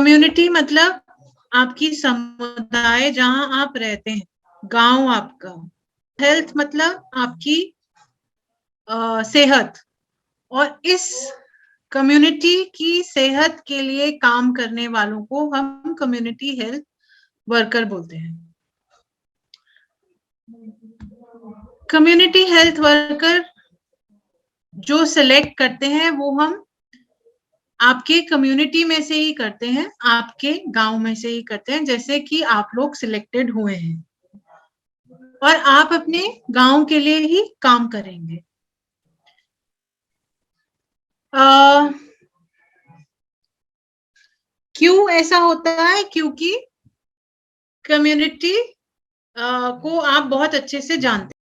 Community मतलब आपकी समुदाय जहां आप रहते हैं, गांव आपका। हेल्थ मतलब आपकी सेहत, और इस कम्युनिटी की सेहत के लिए काम करने वालों को हम कम्युनिटी हेल्थ वर्कर बोलते हैं। कम्युनिटी हेल्थ वर्कर जो सिलेक्ट करते हैं वो हम आपके कम्युनिटी में से ही करते हैं, आपके गांव में से ही करते हैं, जैसे कि आप लोग सिलेक्टेड हुए हैं और आप अपने गांव के लिए ही काम करेंगे। क्यों ऐसा होता है? क्योंकि कम्युनिटी को आप बहुत अच्छे से जानते हैं।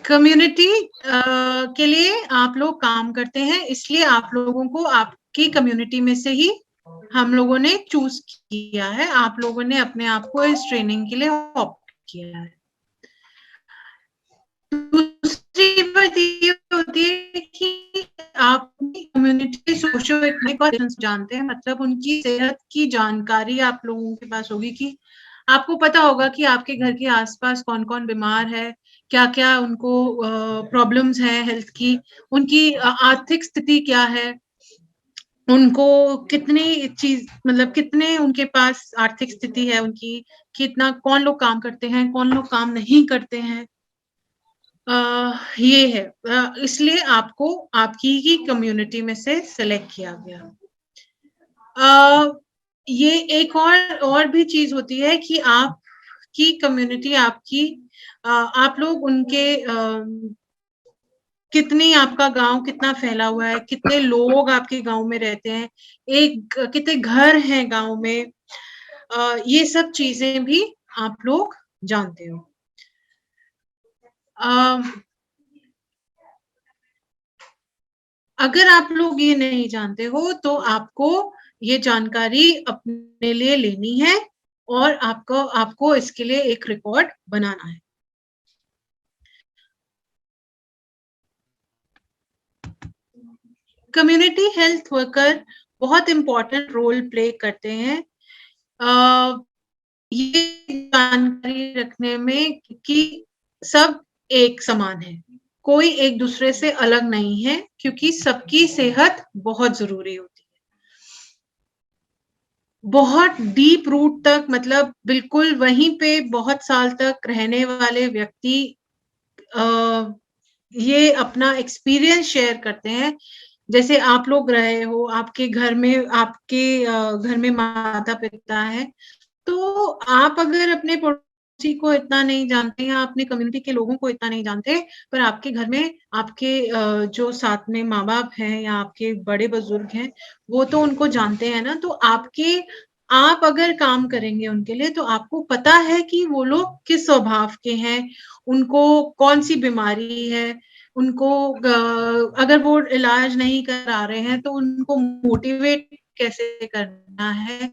कम्युनिटी के लिए आप लोग काम करते हैं, इसलिए आप लोगों को आपकी कम्युनिटी में से ही हम लोगों ने चूज किया है, आप लोगों ने अपने आप को इस ट्रेनिंग के लिए ऑप्ट किया है। दूसरी बात ये होती है कि आप कम्युनिटी सोशो इकोनॉमिक जानते हैं, मतलब उनकी सेहत की जानकारी आप लोगों के पास होगी कि आपको पता होगा कि आपके घर के आसपास कौन कौन बीमार है, क्या क्या उनको प्रॉब्लम्स हैं हेल्थ की, उनकी आर्थिक स्थिति क्या है, उनको कितनी चीज मतलब कितने उनके पास आर्थिक स्थिति है उनकी, कितना कौन लोग काम करते हैं, कौन लोग काम नहीं करते हैं। ये है, इसलिए आपको आपकी ही कम्युनिटी में से सिलेक्ट किया गया। ये एक और भी चीज होती है कि आपकी कम्युनिटी आपकी आप लोग उनके कितनी आपका गांव कितना फैला हुआ है, कितने लोग आपके गांव में रहते हैं, एक कितने घर हैं गांव में, ये सब चीजें भी आप लोग जानते हो। अगर आप लोग ये नहीं जानते हो तो आपको ये जानकारी अपने लिए लेनी है और आपको इसके लिए एक रिकॉर्ड बनाना है। कम्युनिटी हेल्थ वर्कर बहुत इंपॉर्टेंट रोल प्ले करते हैं ये जानकारी रखने में कि सब एक समान है, कोई एक दूसरे से अलग नहीं है, क्योंकि सबकी सेहत बहुत जरूरी होती है। बहुत डीप रूट तक, मतलब बिल्कुल वहीं पे बहुत साल तक रहने वाले व्यक्ति ये अपना एक्सपीरियंस शेयर करते हैं। जैसे आप लोग रहे हो, आपके घर में घर में माता पिता है, तो आप अगर अपने पड़ोसी को इतना नहीं जानते हैं, अपने कम्युनिटी के लोगों को इतना नहीं जानते, पर आपके घर में आपके जो साथ में माँ बाप हैं या आपके बड़े बुजुर्ग हैं, वो तो उनको जानते हैं ना। तो आप अगर काम करेंगे उनके लिए, तो आपको पता है कि वो लोग किस स्वभाव के हैं, उनको कौन सी बीमारी है, उनको अगर वो इलाज नहीं करा रहे हैं तो उनको मोटिवेट कैसे करना है।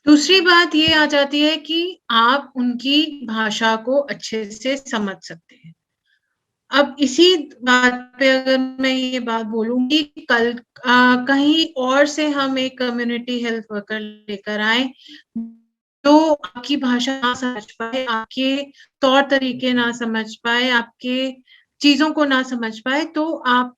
दूसरी बात ये आ जाती है कि आप उनकी भाषा को अच्छे से समझ सकते हैं। अब इसी बात पे अगर मैं ये बात बोलूंगी, कल कहीं और से हम एक कम्युनिटी हेल्थ वर्कर लेकर आए जो आपकी भाषा ना समझ पाए, आपके तौर तरीके ना समझ पाए, आपके चीजों को ना समझ पाए, तो आप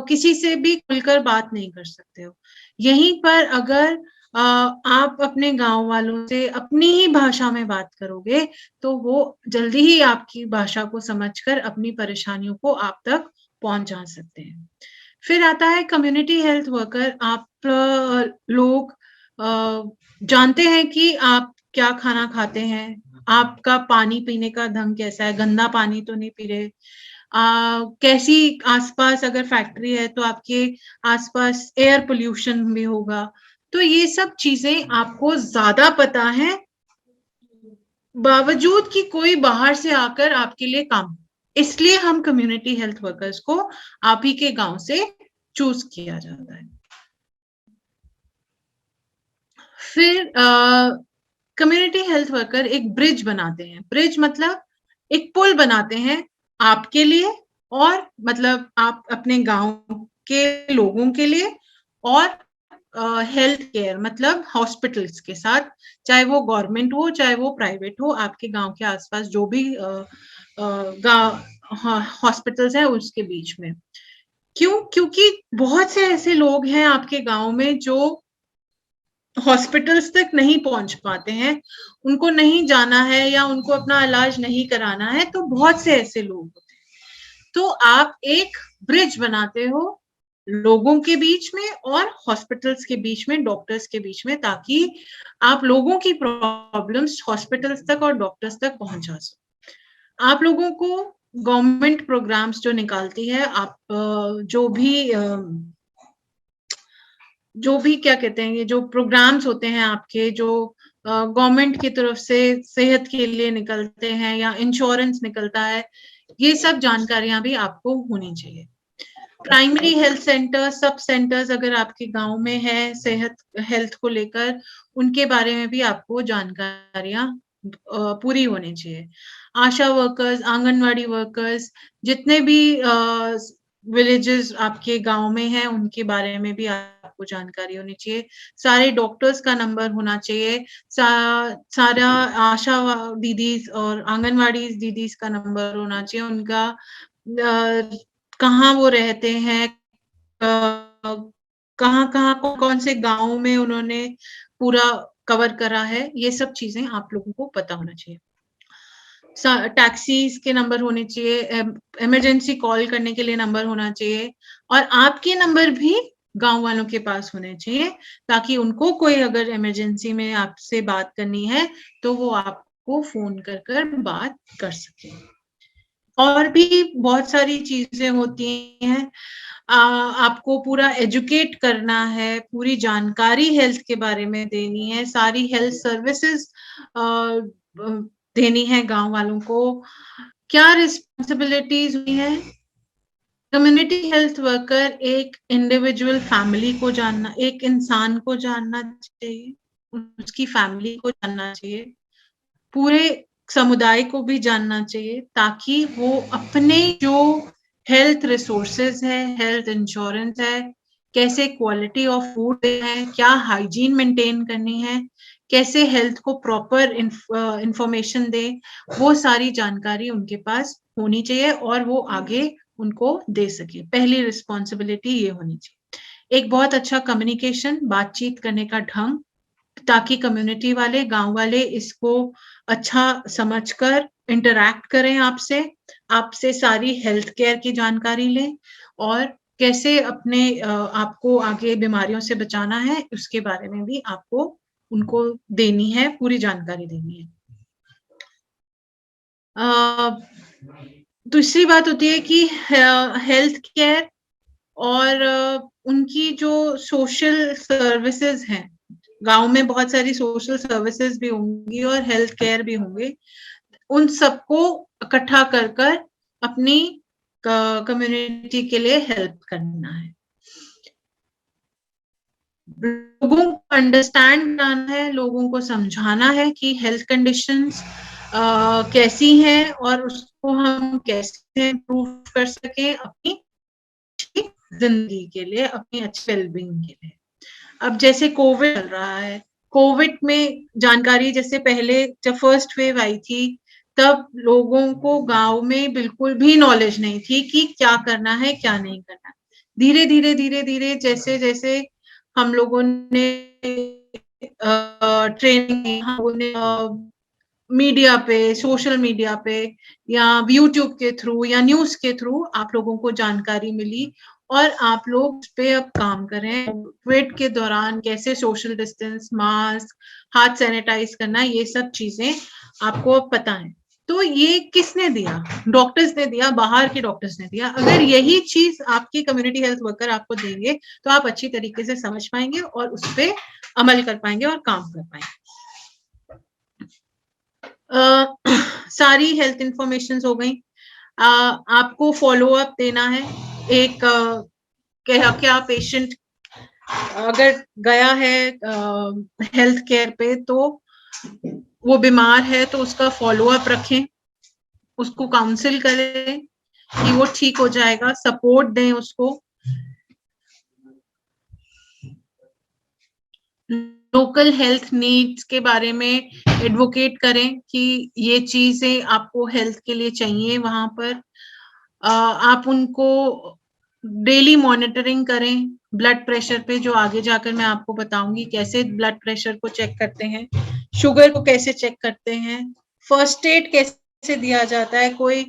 किसी से भी खुलकर बात नहीं कर सकते हो। यहीं पर अगर आप अपने गांव वालों से अपनी ही भाषा में बात करोगे, तो वो जल्दी ही आपकी भाषा को समझकर अपनी परेशानियों को आप तक पहुंचा सकते हैं। फिर आता है कम्युनिटी हेल्थ वर्कर। आप लोग जानते हैं कि आप क्या खाना खाते हैं, आपका पानी पीने का ढंग कैसा है, गंदा पानी तो नहीं पी रहे, कैसी आसपास अगर फैक्ट्री है तो आपके आसपास एयर पोल्यूशन भी होगा। तो ये सब चीजें आपको ज्यादा पता है, बावजूद कि कोई बाहर से आकर आपके लिए काम, इसलिए हम कम्युनिटी हेल्थ वर्कर्स को आप ही के गांव से चूज किया जाता है। फिर कम्युनिटी हेल्थ वर्कर एक ब्रिज बनाते हैं। ब्रिज मतलब एक पुल बनाते हैं आपके लिए, और मतलब आप अपने गांव के लोगों के लिए और हेल्थ केयर मतलब हॉस्पिटल्स के साथ, चाहे वो गवर्नमेंट हो चाहे वो प्राइवेट हो, आपके गांव के आसपास जो भी हॉस्पिटल्स है उसके बीच में। क्यों? क्योंकि बहुत से ऐसे लोग हैं आपके गांव में जो हॉस्पिटल्स तक नहीं पहुंच पाते हैं, उनको नहीं जाना है या उनको अपना इलाज नहीं कराना है, तो बहुत से ऐसे लोग होते हैं। तो आप एक ब्रिज बनाते हो लोगों के बीच में और हॉस्पिटल्स के बीच में, डॉक्टर्स के बीच में, ताकि आप लोगों की प्रॉब्लम्स हॉस्पिटल्स तक और डॉक्टर्स तक पहुंचा सको। आप लोगों को गवर्नमेंट प्रोग्राम्स जो निकालती है, आप जो भी क्या कहते हैं, ये जो प्रोग्राम्स होते हैं आपके, जो गवर्नमेंट की तरफ से सेहत के लिए निकलते हैं या इंश्योरेंस निकलता है, ये सब जानकारियां भी आपको होनी चाहिए। प्राइमरी हेल्थ सेंटर, सब सेंटर्स अगर आपके गांव में है सेहत हेल्थ को लेकर, उनके बारे में भी आपको जानकारियां पूरी होनी चाहिए। आशा वर्कर्स, आंगनवाड़ी वर्कर्स, जितने भी विलेजेस आपके गांव में हैं, उनके बारे में भी आपको जानकारी होनी चाहिए। सारे डॉक्टर्स का नंबर होना चाहिए। सारा आशा दीदीज और आंगनवाड़ी दीदीज का नंबर होना चाहिए। उनका कहाँ वो रहते हैं, कहाँ कहाँ कौन से गांव में उन्होंने पूरा कवर करा है, ये सब चीजें आप लोगों को पता होना चाहिए। टैक्सीज के नंबर होने चाहिए, इमरजेंसी कॉल करने के लिए नंबर होना चाहिए, और आपके नंबर भी गांव वालों के पास होने चाहिए, ताकि उनको कोई अगर इमरजेंसी में आपसे बात करनी है तो वो आपको फोन कर कर बात कर सके। और भी बहुत सारी चीजें होती हैं। आपको पूरा एजुकेट करना है, पूरी जानकारी हेल्थ के बारे में देनी है, सारी हेल्थ सर्विसेज देनी है गांव वालों को। क्या रिस्पॉन्सिबिलिटीज हुई है? कम्युनिटी हेल्थ वर्कर एक इंडिविजुअल फैमिली को जानना, एक इंसान को जानना चाहिए, उसकी फैमिली को जानना चाहिए, पूरे समुदाय को भी जानना चाहिए, ताकि वो अपने जो हेल्थ रिसोर्सेज है, हेल्थ इंश्योरेंस है, कैसे क्वालिटी ऑफ फूड है, क्या हाइजीन मेंटेन करनी है, कैसे हेल्थ को प्रॉपर इंफॉर्मेशन दे, वो सारी जानकारी उनके पास होनी चाहिए और वो आगे उनको दे सके। पहली रिस्पॉन्सिबिलिटी ये होनी चाहिए। एक बहुत अच्छा कम्युनिकेशन, बातचीत करने का ढंग, ताकि कम्युनिटी वाले, गांव वाले इसको अच्छा समझकर इंटरैक्ट करें आपसे, आपसे सारी हेल्थ केयर की जानकारी लें, और कैसे अपने आपको आगे बीमारियों से बचाना है उसके बारे में भी आपको उनको देनी है, पूरी जानकारी देनी है। दूसरी बात होती है कि हेल्थ केयर और उनकी जो सोशल सर्विसेज हैं, गांव में बहुत सारी सोशल सर्विसेज भी होंगी और हेल्थ केयर भी होंगे, उन सबको इकट्ठा कर कर अपनी कम्युनिटी के लिए हेल्प करना है। लोगों को अंडरस्टैंड कराना है, लोगों को समझाना है कि हेल्थ कंडीशंस कैसी हैं और उसको हम कैसे इम्प्रूव कर सकें अपनी जिंदगी के लिए, अपनी अच्छी वेलबींग के लिए। अब जैसे कोविड चल रहा है, कोविड में जानकारी, जैसे पहले जब फर्स्ट वेव आई थी, तब लोगों को गांव में बिल्कुल भी नॉलेज नहीं थी कि क्या करना है क्या नहीं करना। धीरे धीरे धीरे धीरे जैसे जैसे हम लोगों ने ट्रेनिंग, हम लोगों ने मीडिया पे, सोशल मीडिया पे या यूट्यूब के थ्रू या न्यूज के थ्रू आप लोगों को जानकारी मिली, और आप लोग उस पे अब काम करें। कोविड के दौरान कैसे सोशल डिस्टेंस, मास्क, हाथ सैनिटाइज करना, ये सब चीजें आपको अब पता है। तो ये किसने दिया? डॉक्टर्स ने दिया, बाहर के डॉक्टर्स ने दिया। अगर यही चीज आपकी कम्युनिटी हेल्थ वर्कर आपको देंगे तो आप अच्छी तरीके से समझ पाएंगे और उस पर अमल कर पाएंगे और काम कर पाएंगे। सारी हेल्थ इंफॉर्मेशन हो गई। आपको फॉलो अप देना है। एक क्या पेशेंट अगर गया है हेल्थ केयर पे, तो वो बीमार है तो उसका फॉलो अप रखें, उसको काउंसिल करें कि वो ठीक हो जाएगा, सपोर्ट दें उसको। लोकल हेल्थ नीड्स के बारे में एडवोकेट करें कि ये चीजें आपको हेल्थ के लिए चाहिए वहां पर। आप उनको डेली मॉनिटरिंग करें ब्लड प्रेशर पे, जो आगे जाकर मैं आपको बताऊंगी कैसे ब्लड प्रेशर को चेक करते हैं, शुगर को कैसे चेक करते हैं, फर्स्ट एड कैसे दिया जाता है, कोई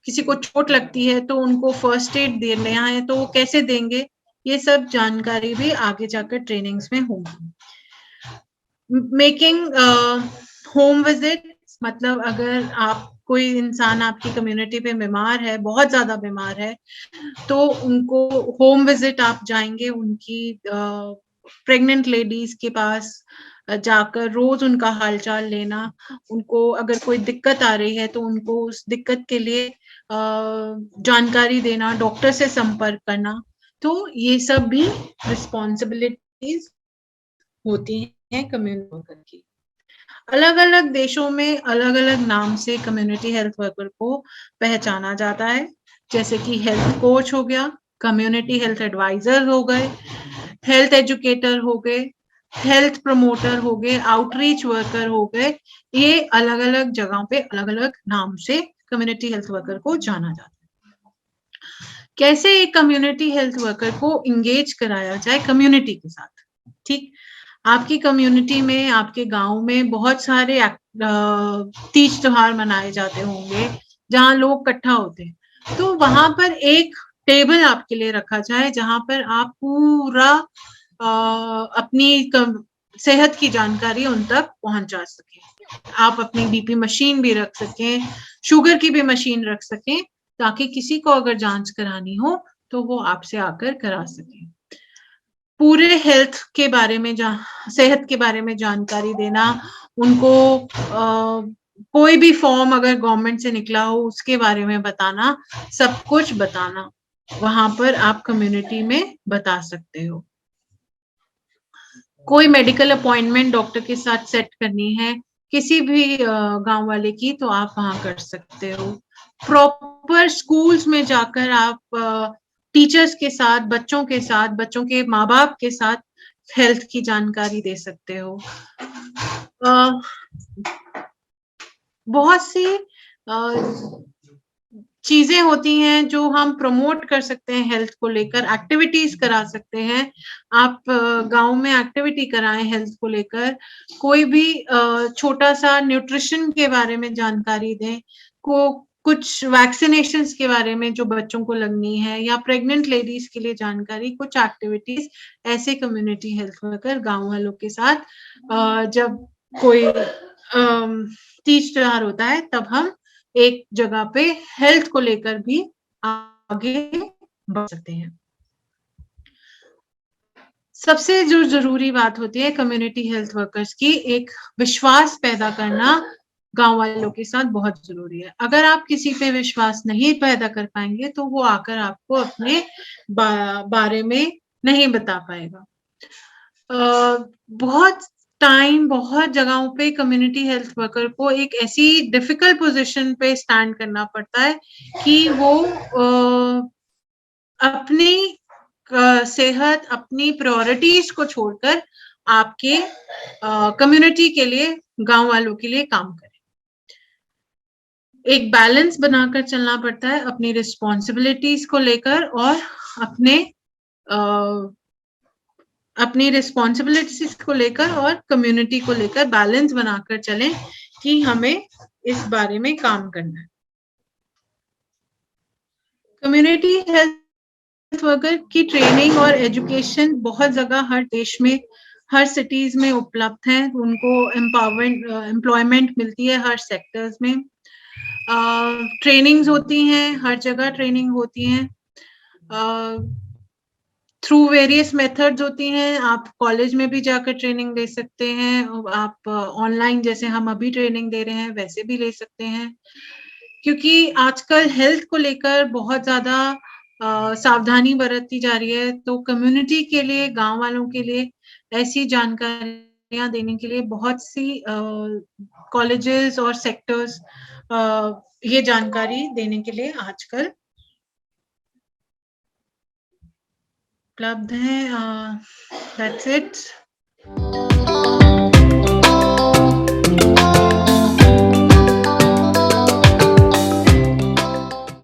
किसी को चोट लगती है तो उनको फर्स्ट एड देना है तो वो कैसे देंगे, ये सब जानकारी भी आगे जाकर ट्रेनिंग्स में होगी। मेकिंग होम विजिट, मतलब अगर आप कोई इंसान आपकी कम्युनिटी पे बीमार है, बहुत ज्यादा बीमार है, तो उनको होम विजिट आप जाएंगे उनकी प्रेग्नेंट लेडीज के पास जाकर रोज उनका हालचाल लेना, उनको अगर कोई दिक्कत आ रही है तो उनको उस दिक्कत के लिए जानकारी देना, डॉक्टर से संपर्क करना। तो ये सब भी रिस्पॉन्सिबिलिटीज होती हैं कम्युनिटी वर्कर की। अलग अलग देशों में अलग अलग नाम से कम्युनिटी हेल्थ वर्कर को पहचाना जाता है, जैसे कि हेल्थ कोच हो गया, कम्युनिटी हेल्थ एडवाइजर हो गए, हेल्थ एजुकेटर हो गए, हेल्थ प्रमोटर हो गए, आउटरीच वर्कर हो गए। ये अलग अलग जगहों पे अलग अलग नाम से कम्युनिटी हेल्थ वर्कर को जाना जाता है। कैसे एक कम्युनिटी हेल्थ वर्कर को इंगेज कराया जाए कम्युनिटी के साथ? ठीक, आपकी कम्युनिटी में, आपके गांव में बहुत सारे तीज त्योहार मनाए जाते होंगे जहां लोग इकट्ठा होते हैं, तो वहां पर एक टेबल आपके लिए रखा जाए जहां पर आप पूरा अपनी सेहत की जानकारी उन तक पहुंचा सकें। आप अपनी बीपी मशीन भी रख सकें, शुगर की भी मशीन रख सकें, ताकि किसी को अगर जांच करानी हो तो वो आपसे आकर करा सके। पूरे हेल्थ के बारे में सेहत के बारे में जानकारी देना, उनको कोई भी फॉर्म अगर गवर्नमेंट से निकला हो उसके बारे में बताना, सब कुछ बताना वहां पर आप कम्युनिटी में बता सकते हो। कोई मेडिकल अपॉइंटमेंट डॉक्टर के साथ सेट करनी है किसी भी गांव वाले की, तो आप वहां कर सकते हो। प्रॉपर स्कूल्स में जाकर आप टीचर्स के साथ, बच्चों के साथ, बच्चों के माँ बाप के साथ हेल्थ की जानकारी दे सकते हो। बहुत सी चीजें होती हैं जो हम प्रमोट कर सकते हैं हेल्थ को लेकर, एक्टिविटीज करा सकते हैं। आप गांव में एक्टिविटी कराएं हेल्थ को लेकर, कोई भी छोटा सा न्यूट्रिशन के बारे में जानकारी दें, को कुछ वैक्सीनेशन के बारे में जो बच्चों को लगनी है, या प्रेग्नेंट लेडीज के लिए जानकारी, कुछ एक्टिविटीज ऐसे कम्युनिटी हेल्थ वर्कर गांव वालों के साथ जब कोई तीज त्योहार होता है तब हम एक जगह पे हेल्थ को लेकर भी आगे बढ़ सकते हैं। सबसे जो जरूरी बात होती है कम्युनिटी हेल्थ वर्कर्स की, एक विश्वास पैदा करना गांव वालों के साथ बहुत जरूरी है। अगर आप किसी पे विश्वास नहीं पैदा कर पाएंगे तो वो आकर आपको अपने बारे में नहीं बता पाएगा। बहुत टाइम, बहुत जगहों पे कम्युनिटी हेल्थ वर्कर को एक ऐसी डिफिकल्ट पोजीशन पे स्टैंड करना पड़ता है कि वो अपनी सेहत, अपनी प्रायोरिटीज को छोड़कर आपके कम्युनिटी के लिए, गांव वालों के लिए काम करें। एक बैलेंस बनाकर चलना पड़ता है अपनी रिस्पॉन्सिबिलिटीज को लेकर और अपने अपनी रिस्पॉन्सिबिलिटीज को लेकर और कम्युनिटी को लेकर बैलेंस बनाकर चलें कि हमें इस बारे में काम करना है। कम्युनिटी हेल्थ वर्कर की ट्रेनिंग और एजुकेशन बहुत जगह, हर देश में, हर सिटीज में उपलब्ध है। उनको एम्प्लॉयमेंट मिलती है हर सेक्टर्स में। ट्रेनिंग्स होती हैं, हर जगह ट्रेनिंग होती हैं थ्रू वेरियस मेथड्स होती हैं। आप कॉलेज में भी जाकर ट्रेनिंग ले सकते हैं, आप ऑनलाइन जैसे हम अभी ट्रेनिंग दे रहे हैं वैसे भी ले सकते हैं, क्योंकि आजकल हेल्थ को लेकर बहुत ज्यादा सावधानी बरती जा रही है। तो कम्युनिटी के लिए, गांव वालों के लिए ऐसी जानकारियां देने के लिए बहुत सी कॉलेजेस और सेक्टर्स ये जानकारी देने के लिए आजकल उपलब्ध है। That's it.